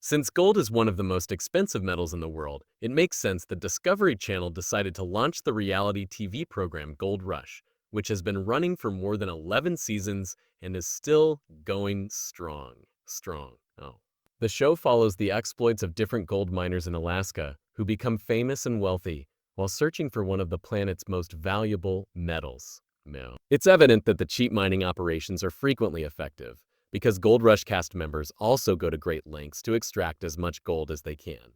Since gold is one of the most expensive metals in the world, it makes sense that Discovery Channel decided to launch the reality TV program Gold Rush, which has been running for more than 11 seasons and is still going strong. Oh. The show follows the exploits of different gold miners in Alaska who become famous and wealthy while searching for one of the planet's most valuable metals. It's evident that the cheap mining operations are frequently effective, because Gold Rush cast members also go to great lengths to extract as much gold as they can.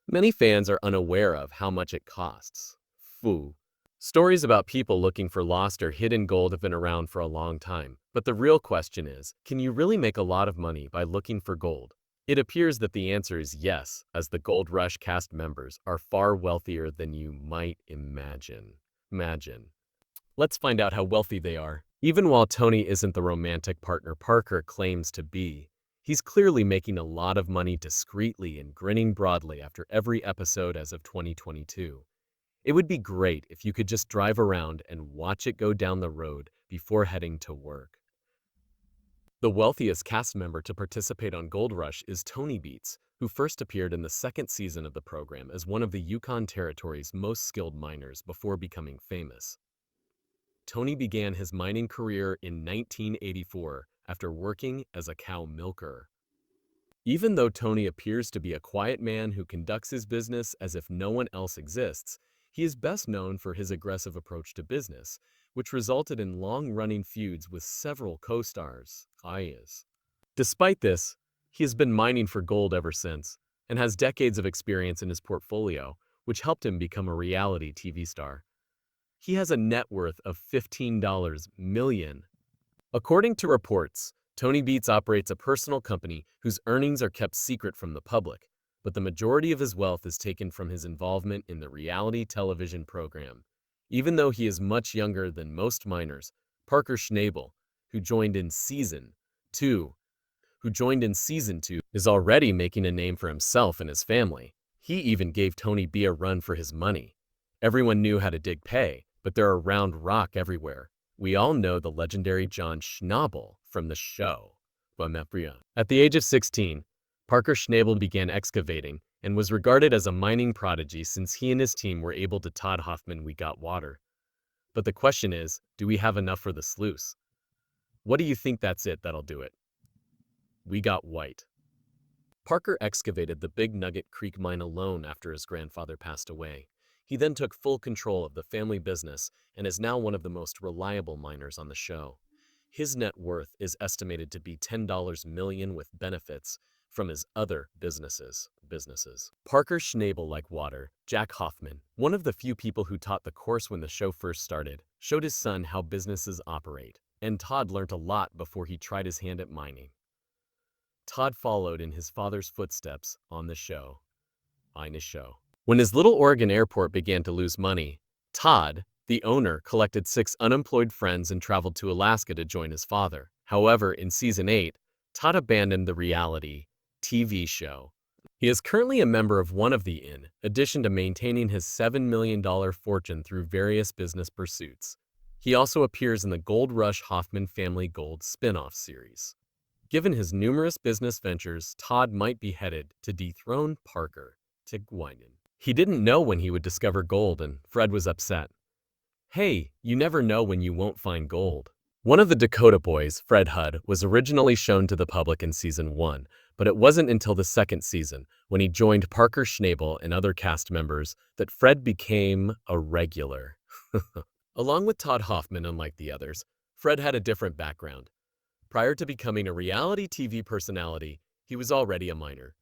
Many fans are unaware of how much it costs. Foo. Stories about people looking for lost or hidden gold have been around for a long time, but the real question is, can you really make a lot of money by looking for gold? It appears that the answer is yes, as the Gold Rush cast members are far wealthier than you might imagine. Let's find out how wealthy they are. Even while Tony isn't the romantic partner Parker claims to be, he's clearly making a lot of money discreetly and grinning broadly after every episode as of 2022. It would be great if you could just drive around and watch it go down the road before heading to work. The wealthiest cast member to participate on Gold Rush is Tony Beats, who first appeared in the second season of the program as one of the Yukon Territory's most skilled miners before becoming famous. Tony began his mining career in 1984 after working as a cow milker. Even though Tony appears to be a quiet man who conducts his business as if no one else exists, he is best known for his aggressive approach to business, which resulted in long-running feuds with several co-stars. Despite this, he has been mining for gold ever since, and has decades of experience in his portfolio, which helped him become a reality TV star. He has a net worth of $15 million. According to reports, Tony Beats operates a personal company whose earnings are kept secret from the public, but the majority of his wealth is taken from his involvement in the reality television program. Even though he is much younger than most miners, Parker Schnabel, who joined in season 2, is already making a name for himself and his family. He even gave Tony B a run for his money. Everyone knew how to dig pay, but there are round rock everywhere. We all know the legendary John Schnabel from the show. At the age of 16, Parker Schnabel began excavating and was regarded as a mining prodigy since he and his team were able to Todd Hoffman We Got Water. But the question is, do we have enough for the sluice? What do you think that'll do it? We got white. Parker excavated the Big Nugget Creek mine alone after his grandfather passed away. He then took full control of the family business and is now one of the most reliable miners on the show. His net worth is estimated to be $10 million with benefits from his other businesses. Parker Schnabel, like water. Jack Hoffman, one of the few people who taught the course when the show first started, showed his son how businesses operate, and Todd learned a lot before he tried his hand at mining. Todd followed in his father's footsteps on the show. When his little Oregon airport began to lose money, Todd, the owner, collected 6 unemployed friends and traveled to Alaska to join his father. However, in season 8, Todd abandoned the reality TV show. He is currently a member of one of the in addition to maintaining his $7 million fortune through various business pursuits. He also appears in the Gold Rush Hoffman Family Gold spin-off series. Given his numerous business ventures, Todd might be headed to dethrone Parker Tigwinen. He didn't know when he would discover gold, and Fred was upset. Hey, you never know when you won't find gold. One of the Dakota boys, Fred Hudd, was originally shown to the public in season 1, but it wasn't until the second season, when he joined Parker Schnabel and other cast members, that Fred became a regular. Along with Todd Hoffman, unlike the others, Fred had a different background. Prior to becoming a reality TV personality, he was already a miner.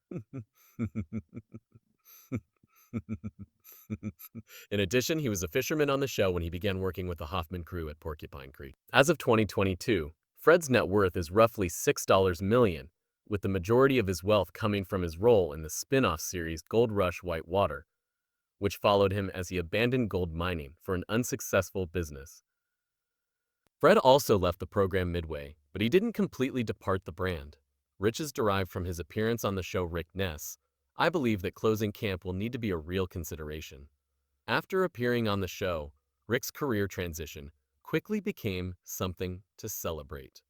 In addition, he was a fisherman on the show when he began working with the Hoffman crew at Porcupine Creek. As of 2022, Fred's net worth is roughly $6 million, with the majority of his wealth coming from his role in the spin-off series Gold Rush Whitewater, which followed him as he abandoned gold mining for an unsuccessful business. Fred also left the program midway, but he didn't completely depart the brand. Riches derived from his appearance on the show Rick Ness. I believe that closing camp will need to be a real consideration. After appearing on the show, Rick's career transition quickly became something to celebrate.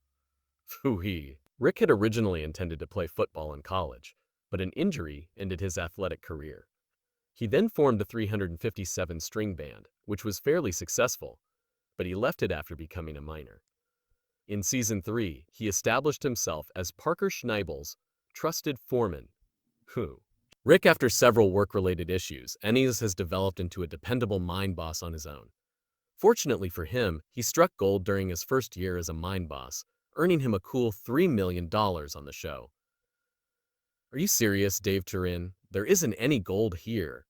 Phooey. Rick had originally intended to play football in college, but an injury ended his athletic career. He then formed the 357 String Band, which was fairly successful, but he left it after becoming a minor. In Season 3, he established himself as Parker Schneibel's trusted foreman. Rick, after several work-related issues, Ennis has developed into a dependable mine boss on his own. Fortunately for him, he struck gold during his first year as a mine boss, earning him a cool $3 million on the show. Are you serious, Dave Turin? There isn't any gold here.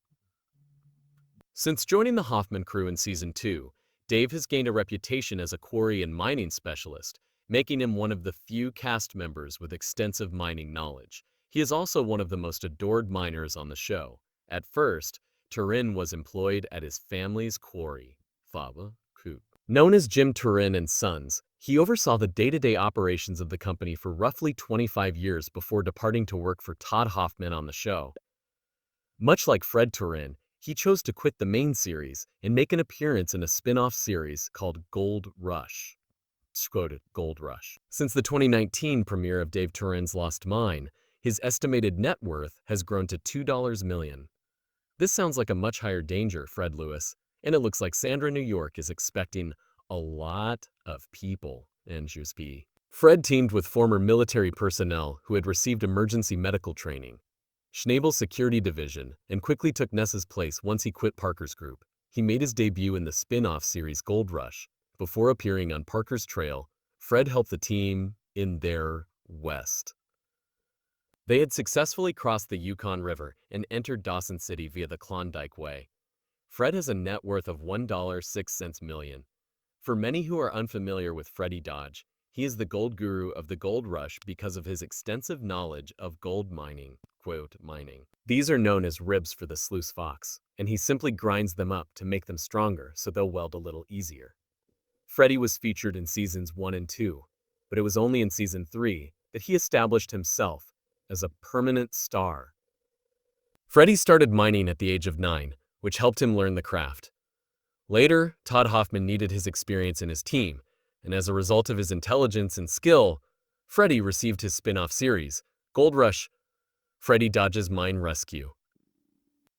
Since joining the Hoffman crew in Season 2, Dave has gained a reputation as a quarry and mining specialist, making him one of the few cast members with extensive mining knowledge. He is also one of the most adored miners on the show. At first, Turin was employed at his family's quarry, Faba Coop. Known as Jim Turin and Sons, he oversaw the day-to-day operations of the company for roughly 25 years before departing to work for Todd Hoffman on the show. Much like Fred Turin, he chose to quit the main series and make an appearance in a spin-off series called Gold Rush. Quoted, Gold Rush. Since the 2019 premiere of Dave Turin's Lost Mine, his estimated net worth has grown to $2 million. This sounds like a much higher danger, Fred Lewis, and it looks like Sandra New York is expecting a lot of people in Juspi. Fred teamed with former military personnel who had received emergency medical training, Schneibel's security division, and quickly took Ness's place once he quit Parker's group. He made his debut in the spin-off series Gold Rush. Before appearing on Parker's trail, Fred helped the team in their west. They had successfully crossed the Yukon River and entered Dawson City via the Klondike Way. Fred has a net worth of $1.06 million. For many who are unfamiliar with Freddie Dodge, he is the gold guru of the Gold Rush because of his extensive knowledge of gold mining. Quote, mining. These are known as ribs for the sluice fox, and he simply grinds them up to make them stronger so they'll weld a little easier. Freddie was featured in Seasons 1 and 2, but it was only in Season 3 that he established himself as a permanent star. Freddie started mining at the age of 9, which helped him learn the craft. Later, Todd Hoffman needed his experience in his team, and as a result of his intelligence and skill, Freddie received his spin-off series, Gold Rush, Freddie Dodge's Mine Rescue.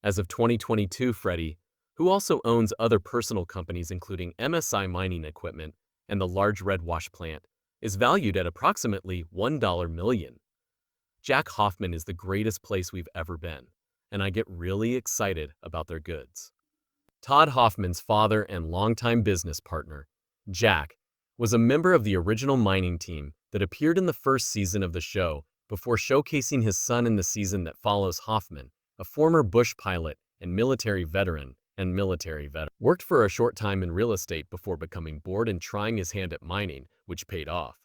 As of 2022, Freddie, who also owns other personal companies including MSI Mining Equipment and the Large Red Wash Plant, is valued at approximately $1 million. Jack Hoffman is the greatest place we've ever been, and I get really excited about their goods. Todd Hoffman's father and longtime business partner, Jack, was a member of the original mining team that appeared in the first season of the show before showcasing his son in the season that follows. Hoffman, a former Bush pilot and military veteran, worked for a short time in real estate before becoming bored and trying his hand at mining, which paid off.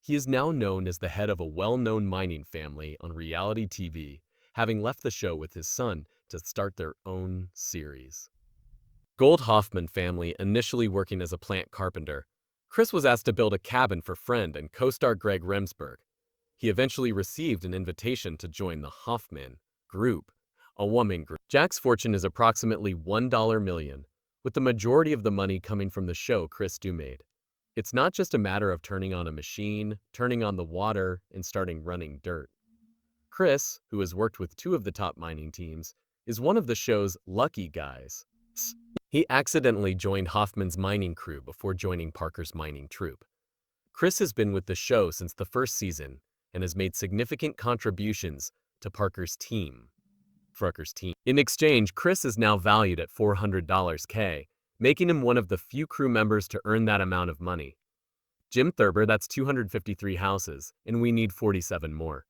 He is now known as the head of a well-known mining family on reality TV, having left the show with his son to start their own series. Gold Hoffman family initially working as a plant carpenter, Chris was asked to build a cabin for friend and co-star Greg Remsburg. He eventually received an invitation to join the Hoffman Group, a woman group. Jack's fortune is approximately $1 million, with the majority of the money coming from the show Chris made. It's not just a matter of turning on a machine, turning on the water, and starting running dirt. Chris, who has worked with 2 of the top mining teams, is one of the show's lucky guys. He accidentally joined Hoffman's mining crew before joining Parker's mining troupe. Chris has been with the show since the first season and has made significant contributions to Parker's team. In exchange, Chris is now valued at $400K, making him one of the few crew members to earn that amount of money. Jim Thurber, that's 253 houses, and we need 47 more.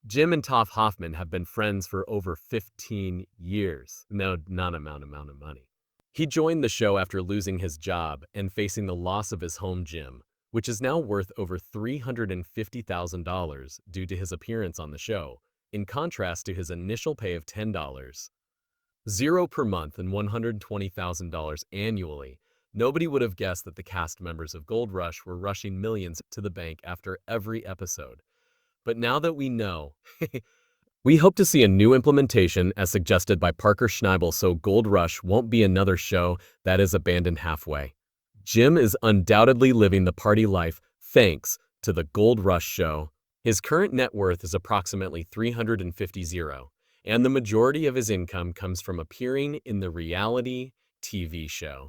Jim and Todd Hoffman have been friends for over 15 years. No, not amount of money. He joined the show after losing his job and facing the loss of his home gym, which is now worth over $350,000 due to his appearance on the show, in contrast to his initial pay of $10, $0 per month and $120,000 annually. Nobody would have guessed that the cast members of Gold Rush were rushing millions to the bank after every episode. But now that we know, we hope to see a new implementation as suggested by Parker Schneibel so Gold Rush won't be another show that is abandoned halfway. Jim is undoubtedly living the party life thanks to the Gold Rush show. His current net worth is approximately 350 zero, and the majority of his income comes from appearing in the reality TV show.